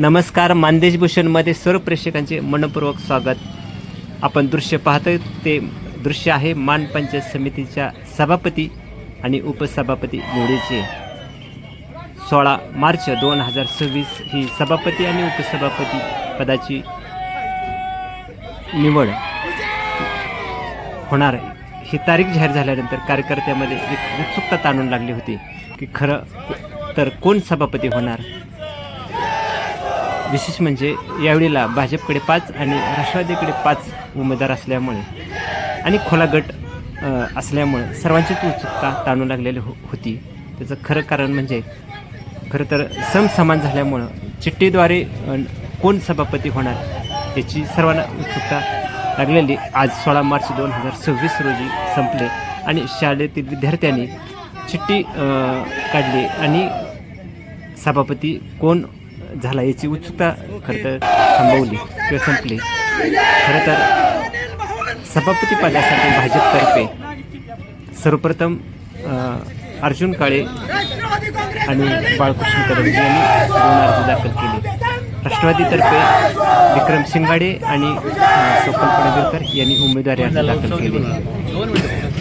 नमस्कार. मानदेश भूषणमध्ये सर्व प्रेक्षकांचे मनपूर्वक स्वागत. आपण दृश्य पाहतोय ते दृश्य आहे मान पंचायत समितीच्या सभापती आणि उपसभापती निवडीचे. 16 मार्च 2026 ही सभापती आणि उपसभापती पदाची निवड होणार. ही तारीख जाहीर झाल्यानंतर कार्यकर्त्यामध्ये एक उत्सुकता ताणून लागली होती की खरं तर कोण सभापती होणार. विशेष म्हणजे यावेळेला भाजपकडे 5 आणि राष्ट्रवादीकडे 5 उमेदवार असल्यामुळे आणि खोला गट असल्यामुळे सर्वांचीच उत्सुकता ताणू लागलेली होती. त्याचं खरं कारण म्हणजे खरं तर समसमान झाल्यामुळं चिठ्ठीद्वारे कोण सभापती होणार याची सर्वांना उत्सुकता लागलेली. आज 16 मार्च 2026 रोजी संपले आणि शाळेतील विद्यार्थ्यांनी चिठ्ठी काढली आणि सभापती कोण झाला याची उत्सुकता खरं तर थांबवली किंवा संपली. खरं तर सभापती पदासाठी भाजपतर्फे सर्वप्रथम अर्जुन काळे आणि बाळकृष्ण कदमजी यांनी 2 अर्ज दाखल केले. राष्ट्रवादीतर्फे विक्रम शिंगाडे आणि स्वप्न पडळकर यांनी उमेदवारी अर्ज दाखल केले.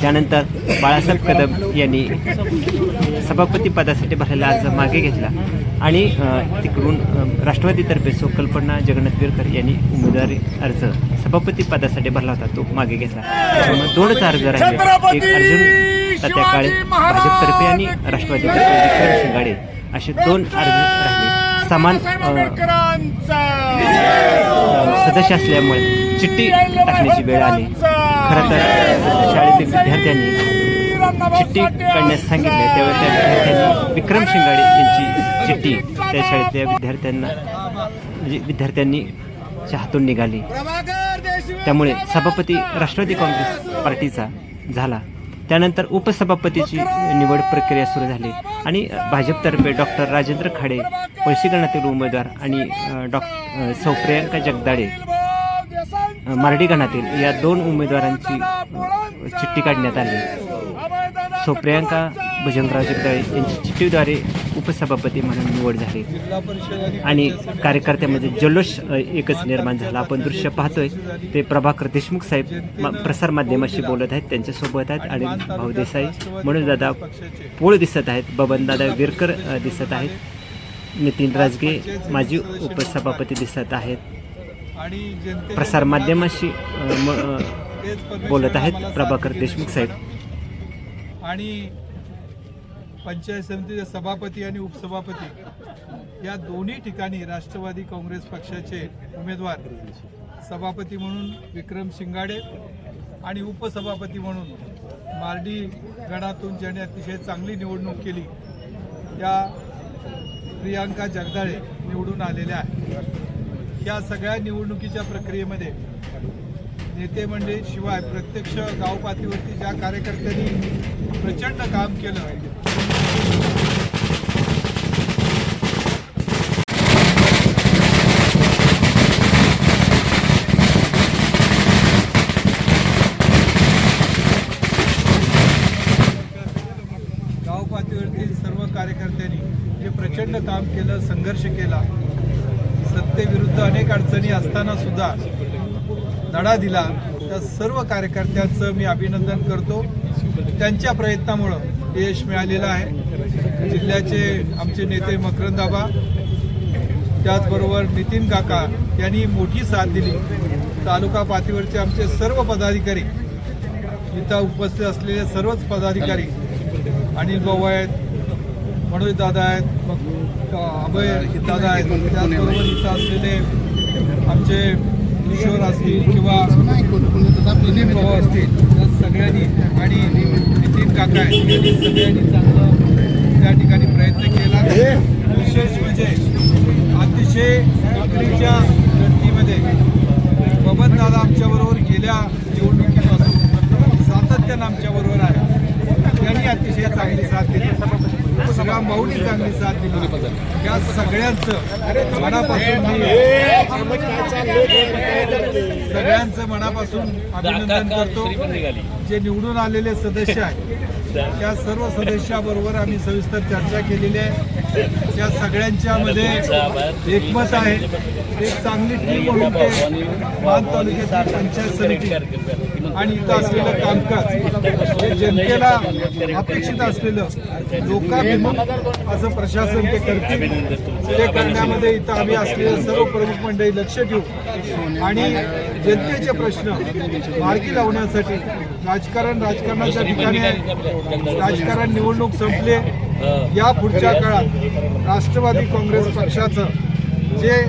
त्यानंतर बाळासाहेब कदम यांनी सभापती पदासाठी भरलेला अर्ज मागे घेतला आणि तिकडून राष्ट्रवादीतर्फे कल्पना जगन्नाथ विरकर यांनी उमेदवारी अर्ज सभापती पदासाठी भरला होता तो मागे घेतला. त्यामुळे 2च अर्ज राहिले. एक अर्जुन तात्या काळे भाजपतर्फे आणि राष्ट्रवादीतर्फे विक्रम शिंगाडे असे 2 अर्ज राहिले. समान सदस्य असल्यामुळे चिठ्ठी टाकण्याची वेळ आली. खरं तर शाळेतील विद्यार्थ्यांनी चिठ्ठी काढण्यास सांगितले तेव्हा त्या विद्यार्थ्यांनी विक्रम शिंगाडे यांची चिठ्ठी त्या शाळेतल्या विद्यार्थ्यांनी हातून निघाली. त्यामुळे सभापती राष्ट्रवादी काँग्रेस पार्टीचा झाला. त्यानंतर उपसभापतीची निवड प्रक्रिया सुरू झाली आणि भाजपतर्फे डॉक्टर राजेंद्र खाडे पळशी गणातील उमेदवार आणि सौ प्रियांका जगदाळे मारडी गणातील या 2 उमेदवारांची चिठ्ठी काढण्यात आली. सौ प्रियांका भुजंगराव जगदाळे यांची चिठ्ठीद्वारे उपसभापती म्हणून निवड झाली आणि कार्यकर्त्यामध्ये जल्लोष एकच निर्माण झाला. आपण दृश्य पाहतोय ते प्रभाकर देशमुख साहेब प्रसारमाध्यमाशी बोलत आहेत. त्यांच्यासोबत आहेत आणि भाऊ देसाई, मनोजदादा पोळ दिसत आहेत, बबनदादा विरकर दिसत आहेत, नितीन राजगे माजी उपसभापती दिसत आहेत. प्रसारमाध्यमाशी बोलत आहेत प्रभाकर देशमुख साहेब. आणि पंचायत समितीचे सभापती आणि उपसभापती या दोन्ही ठिकाणी राष्ट्रवादी काँग्रेस पक्षाचे उमेदवार सभापती म्हणून विक्रम शिंगाडे आणि उपसभापती म्हणून मारडी गणातून ज्याने अतिशय चांगली निवडणूक केली त्या प्रियांका जगदाळे निवडून आलेल्या आहेत. या सगळ्या निवडणुकीच्या प्रक्रियेमध्ये नेते मंडळी शिवाय प्रत्यक्ष गाव पातळीवरती ज्या कार्यकर्त्यांनी प्रचंड काम केलं गाव पातळीवरती सर्व कार्यकर्त्यांनी जे प्रचंड काम केलं, संघर्ष केला, सत्तेविरुद्ध अनेक अडचणी असताना सुद्धा लढा दिला, त्या सर्व कार्यकर्त्यांचं मी अभिनंदन करतो. त्यांच्या प्रयत्नामुळं यश मिळालेलं आहे. जिल्ह्याचे आमचे नेते मकरंदाबा, त्याचबरोबर नितीन काका यांनी मोठी साथ दिली. तालुका पातळीवरचे आमचे सर्व पदाधिकारी, इथं उपस्थित असलेले सर्वच पदाधिकारी, अनिल भाऊ आहेत, मनोजदादा आहेत, मग अभय दादा आहेत, त्याचबरोबर इथं असलेले आमचे किशोर असतील किंवा दिलीप भाऊ असतील, त्या सगळ्यांनी आणि नितीन काका आहेत यांनी सगळ्यांनी चांगलं त्या ठिकाणी प्रयत्न केला. विशेष म्हणजे अतिशय नोकरीच्या लढतीमध्ये बबनदादा आमच्याबरोबर गेल्या निवडणुकीपासून सातत्यानं आमच्याबरोबर आहे. त्यांनी अतिशय चांगली साथ दिली. श्रीराम भाऊंनी चांगली साथ दिली. या सगळ्यांचं मनापासून अभिनंदन करतो. जे निवडून आलेले सदस्य आहेत त्या सर्व सदस्याबरोबर आम्ही सविस्तर चर्चा केलेली आहे. त्या सगळ्यांच्यामध्ये एकमत आहे. एक चांगली टीम म्हणून ते मान तालुक्यातील पंचायत समिती आणि इथं असलेलं कामकाज हे जनतेला अपेक्षित असलेलं लोकाभिमुख असं प्रशासन ते करतील. ते करण्यामध्ये इथं आम्ही असलेलं सर्व प्रमुख मंडळी लक्ष देऊ आणि जनतेचे प्रश्न मार्गी लावण्यासाठी राजकारणाच्या ठिकाणी राजकारण निवडणूक संपले. या पुढच्या काळात राष्ट्रवादी काँग्रेस पक्षाचं जे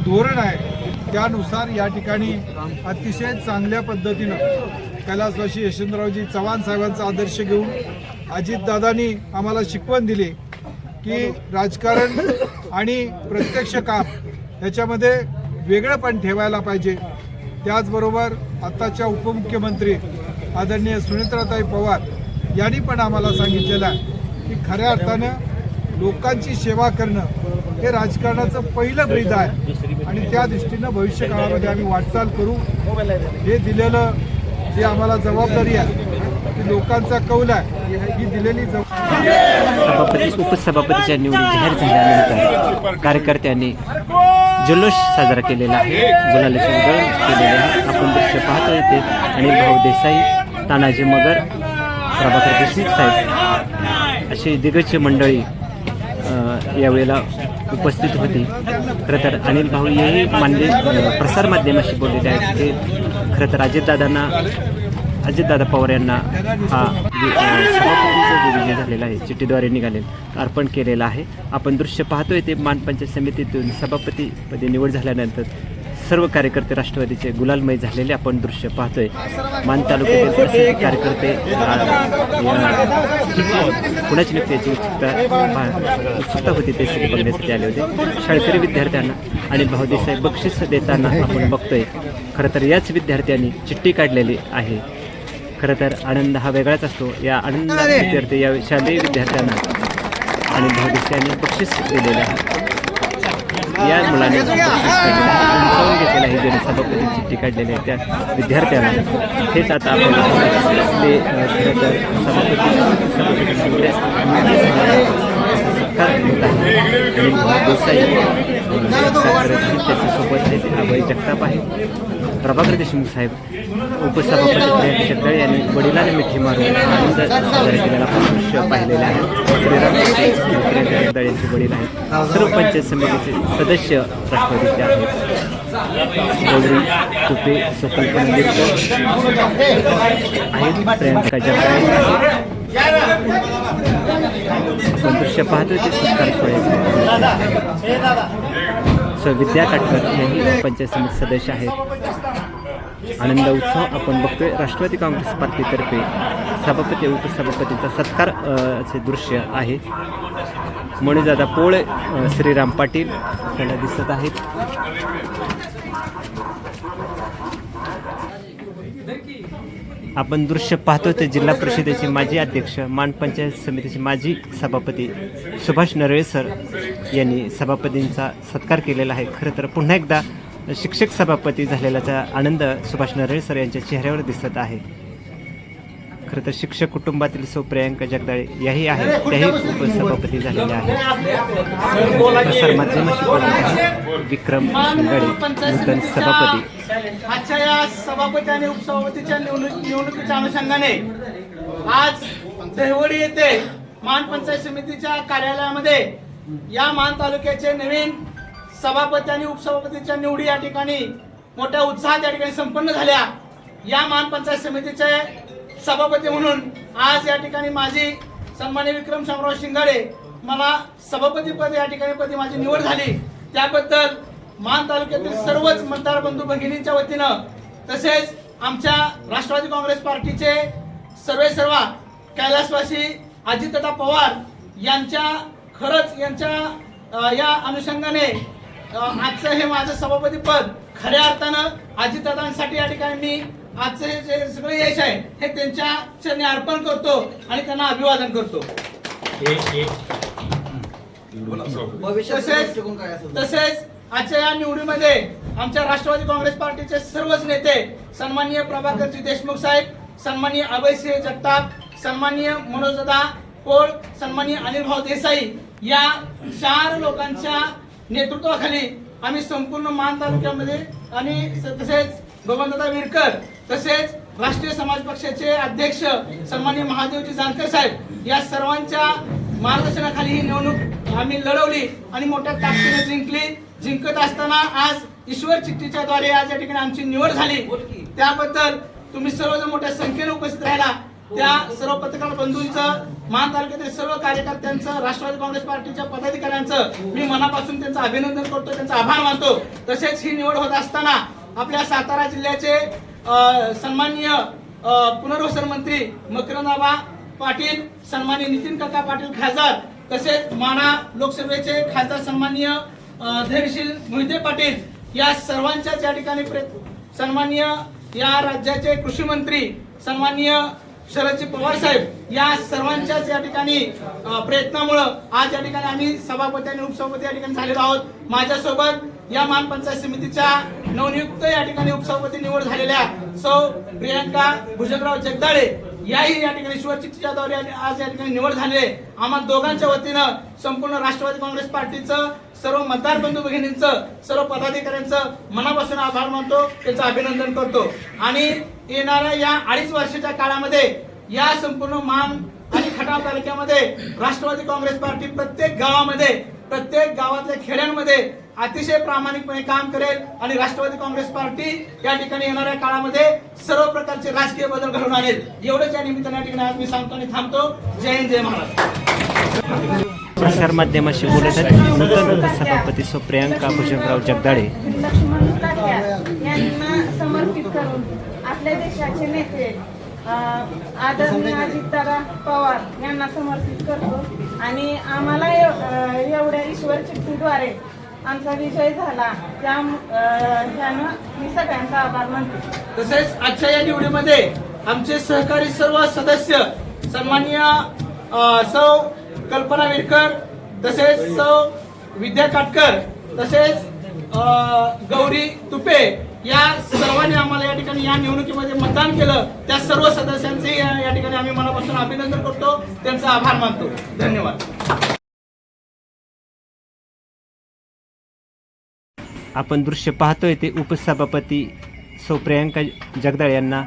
धोरण आहे त्यानुसार या ठिकाणी अतिशय चांगल्या पद्धतीनं कैलासवासी यशवंतरावजी चव्हाण साहेबांचा आदर्श घेऊन अजितदादांनी आम्हाला शिकवण दिली की राजकारण आणि प्रत्यक्ष काम ह्याच्यामध्ये वेगळं पण ठेवायला पाहिजे. त्याचबरोबर आत्ताच्या उपमुख्यमंत्री आदरणीय सुनेत्राताई पवार यांनी पण आम्हाला सांगितलेलं आहे की खऱ्या अर्थानं लोकांची सेवा करणं हे राजकारणाचं पहिलं ब्रीद आहे आणि त्या दृष्टीनं भविष्य काळामध्ये आम्ही वाटचाल करू. हे दिलेलं जे आम्हाला जबाबदारी आहे ती लोकांचा कौल आहे. ही दिलेली सभापती उपसभापतीच्या निवडी जाहीर झाल्यानंतर कार्यकर्त्यांनी जल्लोष साजरा केलेला आहे. गुलालाची उधळण केलेली आहे. आपण दृश्य पाहतोय ते अनिल भाऊ देसाई, तानाजी मगर, प्रभाकर देशमुख साहेब अशी दिग्गज मंडळी यावेळेला उपस्थित होती. खरं तर अनिल भाऊ हेही प्रसारमाध्यमाशी बोललेले आहेत. ते खरं तर अजितदादा पवार यांना हा सभापतीचा जो विजय झालेला आहे चिठ्ठीद्वारे निघाले अर्पण केलेला आहे. आपण दृश्य पाहतोय ते मान पंचायत समितीतून सभापतीपदी निवड झाल्यानंतर सर्व कार्यकर्ते राष्ट्रवादीचे गुलालमय झालेले आपण दृश्य पाहतोय. मान तालुक्यातील कार्यकर्ते कुणाची नक्की उत्सुकता होती ते सगळे बघण्यासाठी आले होते. शाळकरी विद्यार्थ्यांना आणि भाऊ देसाई बक्षीस देताना आपण बघतोय. खरं तर याच विद्यार्थ्यांनी चिठ्ठी काढलेली आहे. खरं तर आनंद हा वेगळाच असतो. या आनंद विद्यार्थी या शालेय विद्यार्थ्यांना आणि भाऊ देसाईंनी बक्षीस दिलेलं आहे. या मुलाने उंचावून घेतलेलं आहे. ज्याने सभापती चिठ्ठी काढलेली आहे त्या विद्यार्थ्यांना हेच आता आपण ते खरं तर सत्कार होत आहे. आणि भाऊ देसाई त्याच्यासोबत ते अभय जगताप आहे. प्रभाकर देशमुख साहेब उपसभापती जगदाळे यांनी वडिलांना मिठी मारून आनंद साजरा केलेला आपण दृश्य पाहिलेले आहे. श्रीराम जगदाळे यांचे वडील आहेत. सर्व पंचायत समितीचे सदस्य राष्ट्रवादीचे आहेत. गौरी तुपे सुकल्पना आहेत. प्रियंका जगदाळे आपण दृश्य पाहतोय ते सत्कार सोहळ्याचे विद्या काटकर यांनी पंचायत समिती सदस्य आहेत. आनंद उत्सव आपण बघतोय. राष्ट्रवादी काँग्रेस पार्टीतर्फे सभापती उपसभापतीचा सत्कार चे दृश्य आहे. मणिदादा पोळे, श्रीराम पाटील आपल्याला दिसत आहेत. आपण दृश्य पाहतो ते जिल्हा परिषदेचे माजी अध्यक्ष मान पंचायत समितीचे माजी सभापती सुभाष नरळे सर यांनी सभापतींचा सत्कार केलेला आहे. खरं तर पुन्हा एकदा शिक्षक सभापती झालेल्याचा आनंद सुभाष नरळे सर यांच्या चेहऱ्यावर दिसत आहे. खरं तर शिक्षक कुटुंबातील सौ प्रियंका जगदाळे याही आहेत. त्याही उपसभापती झालेल्या आहेत. प्रसारमाध्यमाशी बोलत आहे विक्रम शिंगाडे नूतन सभापती. आजच्या या सभापती आणि उपसभापतीच्या निवडणुकीच्या अनुषंगाने आज दहिवडी येथे मान पंचायत समितीच्या कार्यालयामध्ये या मान तालुक्याचे नवीन सभापती आणि उपसभापतीच्या निवडी या ठिकाणी मोठ्या उत्साहात या ठिकाणी संपन्न झाल्या. या मान पंचायत समितीचे सभापती म्हणून आज या ठिकाणी माझी सन्माननीय विक्रम शामराव शिंगाडे मला सभापतीपद या ठिकाणी पदी माझी निवड झाली. त्याबद्दल मान तालुक्यातील सर्वच मतदार बंधू भगिनींच्या वतीनं तसेच आमच्या राष्ट्रवादी काँग्रेस पार्टीचे सर्व कैलासवासी अजितदादा पवार यांच्या खरंच यांच्या या अनुषंगाने आजचं हे माझं सभापती पद खऱ्या अर्थानं अजितदादांसाठी या ठिकाणी मी आजचे जे सगळे यश आहे हे त्यांच्या चरणी अर्पण करतो आणि त्यांना अभिवादन करतो. तसेच आजच्या या निवडीमध्ये आमच्या राष्ट्रवादी काँग्रेस पार्टीचे सर्वच नेते सन्माननीय प्रभाकरजी देशमुख साहेब, सन्माननीय अभयसिंह जगताप, सन्माननीय मनोजदादा पोळ, सन्माननीय अनिल भाऊ देसाई या 4 लोकांच्या नेतृत्वाखाली आम्ही संपूर्ण मान तालुक्यामध्ये आणि तसेच बबनदादा विरकर, तसेच राष्ट्रीय समाज पक्षाचे अध्यक्ष सन्माननीय महादेवजी जानकर साहेब या सर्वांच्या मार्गदर्शनाखाली ही निवडणूक आम्ही लढवली आणि मोठ्या ताकदीने जिंकत असताना आज ईश्वर चिठ्ठीच्या द्वारे आज या ठिकाणी आमची निवड झाली। त्याबद्दल तुम्ही सर्वजण मोठ्या संख्येने उपस्थित राहिला, त्या सर्व पत्रकार बंधूंचं, मान तालुक्यातील सर्व कार्यकर्त्यांचं, राष्ट्रवादी काँग्रेस पार्टीच्या पदाधिकाऱ्यांचं मी मनापासून त्यांचं अभिनंदन करतो, त्यांचा आभार मानतो। तसेच ही निवड होत असताना आपल्या सातारा जिल्ह्याचे सन्माननीय पुनर्वसन मंत्री मकरंदाबा पाटील, सन्माननीय नितीन काका पाटील खासदार, तसेच माढा लोकसभेचे खासदार सन्माननीय धैर्यशील मोहिते पाटील या सर्वांच्याच या ठिकाणी सन्माननीय या राज्याचे कृषी मंत्री सन्माननीय शरदजी पवार साहेब या सर्वांच्याच या ठिकाणी प्रयत्नामुळं आज या ठिकाणी आम्ही सभापती आणि उपसभापती या ठिकाणी झालेलो आहोत। माझ्यासोबत या मान पंचायत समितीच्या नवनियुक्त या ठिकाणी उपसभापती निवड झालेल्या सौ प्रियांका भुजंगराव जगदाळे याही या ठिकाणी ईश्वर चिठ्ठीच्या द्वारे आज या ठिकाणी निवड झाली आहे। आम्हा दोघांच्या वतीनं संपूर्ण राष्ट्रवादी काँग्रेस पार्टीचं सर्व मतदार बंधू भगिनींचं, सर्व पदाधिकाऱ्यांचं मनापासून आभार मानतो, त्यांचं अभिनंदन करतो आणि येणाऱ्या या 2.5 वर्षाच्या काळामध्ये या संपूर्ण मान आणि खटाव तालुक्यामध्ये राष्ट्रवादी काँग्रेस पार्टी प्रत्येक गावामध्ये, प्रत्येक गावातल्या खेड्यांमध्ये अतिशय प्रामाणिकपणे काम करेल आणि राष्ट्रवादी काँग्रेस पार्टी या ठिकाणी येणाऱ्या काळामध्ये सर्व प्रकारचे राजकीय बदल घडवून आणेल, एवढंच या निमित्ताने या ठिकाणी आज मी सांगतो आणि थांबतो। जय हिंद, जय महाराष्ट्र। प्रसार माध्यमाशी बोलत आहेत नूतन उपसभापती सौ प्रियांका भुजंगराव जगदाळे। लक्ष्मण तात्या यांना समर्पित करून आपल्या देशाचे नेते आदरणीय अजितदादा पवार यांना समर्पित करतो आणि आम्हाला एवढ्या ईश्वर चिठ्ठीद्वारे आमचा विजय झाला, त्यानं मी सगळ्यांचा आभार मानतो। तसेच आजच्या या निवडीमध्ये आमचे सहकारी सर्व सदस्य सन्माननीय सौ कल्पना विरकर, तसेच सौ विद्या काटकर, तसेच गौरी तुपे या सर्वांनी आम्हाला या ठिकाणी या निवडणुकीमध्ये मतदान केलं, त्या सर्व सदस्यांचे या ठिकाणी आम्ही मनापासून अभिनंदन करतो, त्यांचा आभार मानतो। धन्यवाद। आपण दृश्य पाहतोय ते उपसभापती सौ प्रियांका जगदाळे यांना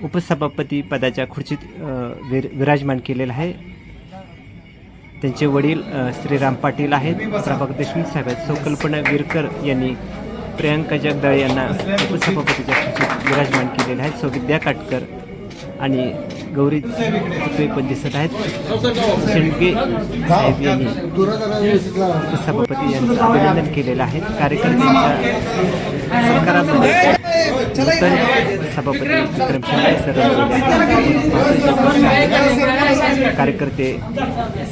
उपसभापती पदाच्या खुर्चीत विराजमान केलेलं आहे। त्यांचे वडील श्रीराम पाटील आहेत, प्रभाग देशमुख साहेब, सौ कल्पना विरकर यांनी प्रियांका जगदाळे यांना उपसभापतीच्या खुर्चीत विराजमान केलेले आहेत। सौ विद्या काटकर आणि गौरी तुपे पण दिसत आहेत। शेंडगे साहेब यांनी उपसभापती यांचं अभिनंदन केलेलं आहे। कार्यकर्त्यांच्या सत्कारामध्ये नूतन सभापती विक्रम शेंडगे सर कार्यकर्ते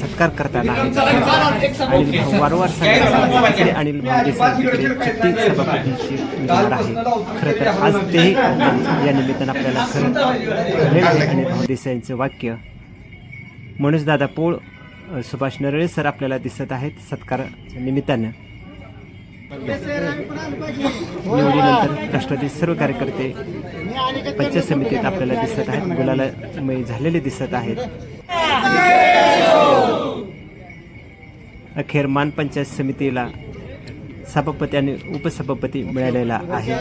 सत्कार करताना आणि वारंवार सांगितले अनिल भाऊ देसाई तिकडे चिठ्ठी सभापतीची निवड आहे। खरं तर आज तेही या निमित्तानं आपल्याला खरं अनिल भाऊ देसाईंचं वाक्य मनोजदादा पोळ, सुभाष नरळे सर आपल्याला दिसत आहेत सत्काराच्या निमित्तानं। निवडीनंतर राष्ट्रवादी सर्व कार्यकर्ते पंचायत समितीत आपल्याला दिसत आहेत, गुलालमय झालेले दिसत आहेत। अखेर मान पंचायत समितीला सभापती आणि उपसभापती मिळालेला आहे।